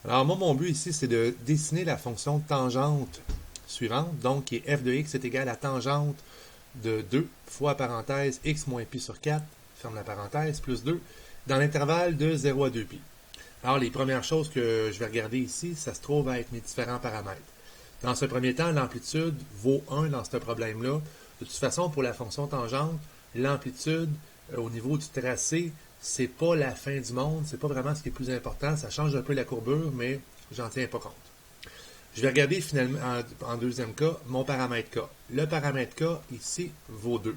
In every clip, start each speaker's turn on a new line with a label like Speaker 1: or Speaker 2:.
Speaker 1: Alors moi, mon but ici, c'est de dessiner la fonction tangente suivante, donc qui est f de x est égal à tangente de 2 fois parenthèse x moins pi sur 4, ferme la parenthèse, plus 2, dans l'intervalle de 0 à 2pi. Alors les premières choses que je vais regarder ici, ça se trouve à être mes différents paramètres. Dans ce premier temps, l'amplitude vaut 1 dans ce problème-là. De toute façon, pour la fonction tangente, l'amplitude au niveau du tracé, c'est pas la fin du monde, c'est pas vraiment ce qui est plus important. Ça change un peu la courbure, mais j'en tiens pas compte. Je vais regarder finalement en deuxième cas mon paramètre K. Le paramètre K ici vaut 2.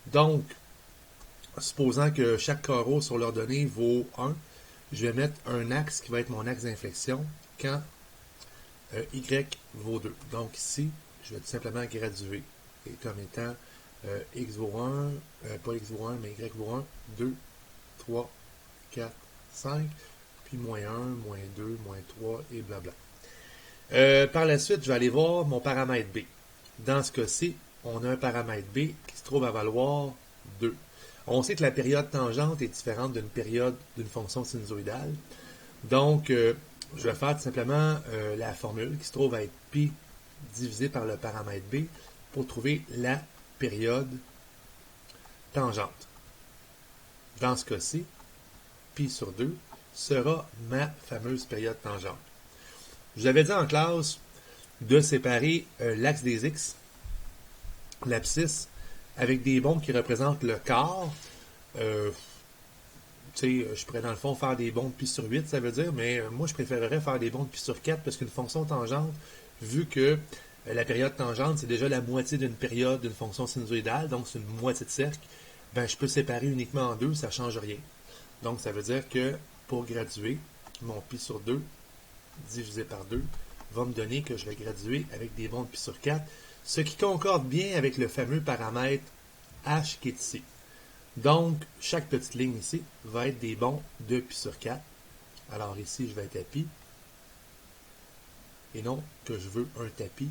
Speaker 1: Donc, supposant que chaque carreau sur l'ordonnée vaut 1, je vais mettre un axe qui va être mon axe d'inflexion quand y vaut 2. Donc ici, je vais tout simplement graduer et comme étant x vaut 1, pas x vaut 1, mais y vaut 1, 2, 3, 4, 5, puis moins 1, moins 2, moins 3, et blabla. Par la suite, je vais aller voir mon paramètre B. Dans ce cas-ci, on a un paramètre B qui se trouve à valoir 2. On sait que la période tangente est différente d'une période d'une fonction sinusoïdale. Donc, je vais faire tout simplement la formule qui se trouve à être pi divisé par le paramètre B pour trouver la période tangente. Dans ce cas-ci, pi sur 2 sera ma fameuse période tangente. Je vous avais dit en classe de séparer l'axe des x, l'abscisse, avec des bonds qui représentent le quart. Je pourrais dans le fond faire des bonds de pi sur 8, ça veut dire, mais moi je préférerais faire des bonds de pi sur 4 parce qu'une fonction tangente, vu que la période tangente, c'est déjà la moitié d'une période d'une fonction sinusoïdale, donc c'est une moitié de cercle, ben je peux séparer uniquement en deux, ça ne change rien. Donc ça veut dire que pour graduer, mon pi sur 2 divisé par 2 va me donner que je vais graduer avec des bonds de pi sur 4, ce qui concorde bien avec le fameux paramètre h qui est ici. Donc, chaque petite ligne ici va être des bonds de pi sur 4. Alors ici, je vais être à pi. Et non que je veux un tapis.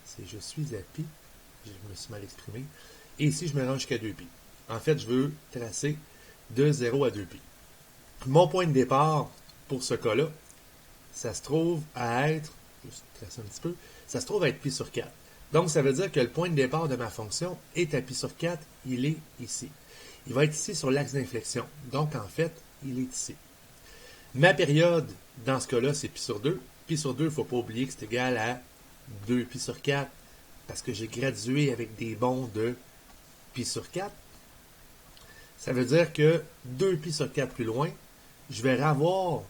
Speaker 1: C'est je suis à pi. Je me suis mal exprimé. Et ici, je me rends jusqu'à 2pi. En fait, je veux tracer de 0 à 2pi. Mon point de départ pour ce cas-là, ça se trouve à être, juste tracer un petit peu, ça se trouve à être pi sur 4. Donc, ça veut dire que le point de départ de ma fonction est à pi sur 4, il est ici. Il va être ici sur l'axe d'inflexion. Donc, en fait, il est ici. Ma période, dans ce cas-là, c'est pi sur 2. Pi sur 2, il ne faut pas oublier que c'est égal à 2 pi sur 4 parce que j'ai gradué avec des bonds de pi sur 4. Ça veut dire que 2 pi sur 4 plus loin, je vais avoir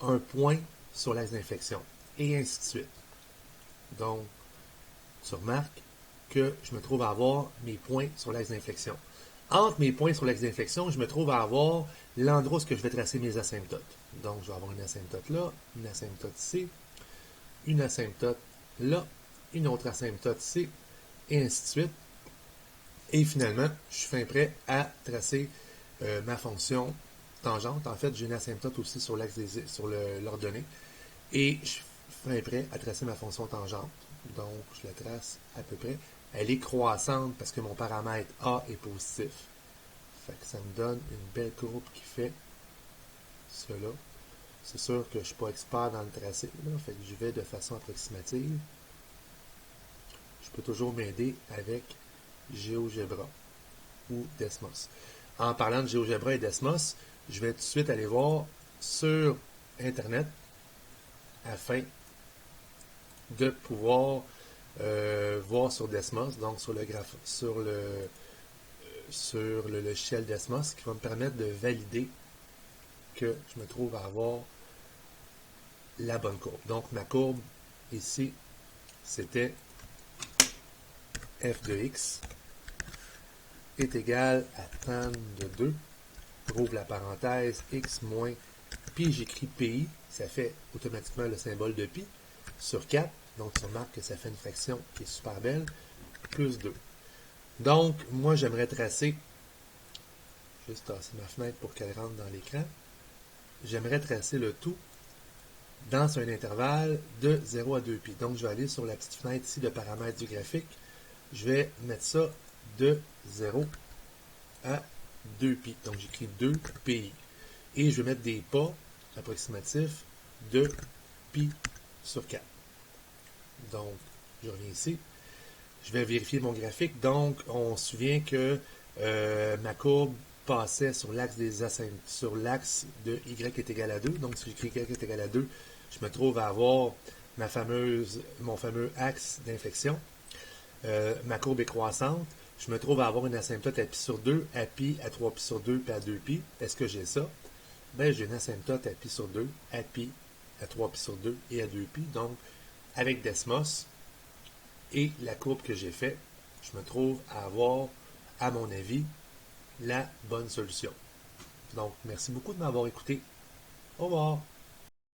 Speaker 1: un point sur l'axe d'inflexion. Et ainsi de suite. Donc, tu remarques que je me trouve à avoir mes points sur l'axe d'inflexion. Entre mes points sur l'axe d'inflexion, je me trouve à avoir l'endroit où je vais tracer mes asymptotes. Donc, je vais avoir une asymptote là, une asymptote ici, une asymptote là, une autre asymptote ici, et ainsi de suite. Et finalement, je suis fin prêt à tracer ma fonction tangente. En fait, j'ai une asymptote aussi sur l'axe sur l'ordonnée. Et je suis fin prêt à tracer ma fonction tangente. Donc, je la trace à peu près. Elle est croissante parce que mon paramètre A est positif. Fait que ça me donne une belle courbe qui fait cela. C'est sûr que je ne suis pas expert dans le tracé, là, fait que j'y vais de façon approximative. Je peux toujours m'aider avec GeoGebra ou Desmos. En parlant de GeoGebra et Desmos, je vais tout de suite aller voir sur Internet afin de pouvoir voir sur Desmos, donc sur le logiciel Desmos, qui va me permettre de valider que je me trouve à avoir la bonne courbe. Donc ma courbe ici, c'était f de x est égal à tan de 2, rouvre la parenthèse, x moins pi, j'écris pi, ça fait automatiquement le symbole de pi, sur 4, donc tu remarques que ça fait une fraction qui est super belle, plus 2. Donc, moi j'aimerais tracer, juste tasser ma fenêtre pour qu'elle rentre dans l'écran, j'aimerais tracer le tout dans un intervalle de 0 à 2pi. Donc, je vais aller sur la petite fenêtre ici de paramètres du graphique. Je vais mettre ça de 0 à 2pi. Donc, j'écris 2pi. Et je vais mettre des pas approximatifs de pi sur 4. Donc, je reviens ici. Je vais vérifier mon graphique. Donc, on se souvient que ma courbe passait sur l'axe sur l'axe de y est égal à 2. Donc, si j'écris y est égal à 2, je me trouve à avoir mon fameux axe d'inflexion. Ma courbe est croissante. Je me trouve à avoir une asymptote à pi sur 2, à pi, à 3 pi sur 2, puis à 2 pi. Est-ce que j'ai ça? Ben, j'ai une asymptote à pi sur 2, à pi, à 3 pi sur 2 et à 2 pi. Donc, avec Desmos et la courbe que j'ai faite, je me trouve à avoir, à mon avis, la bonne solution. Donc, merci beaucoup de m'avoir écouté. Au revoir.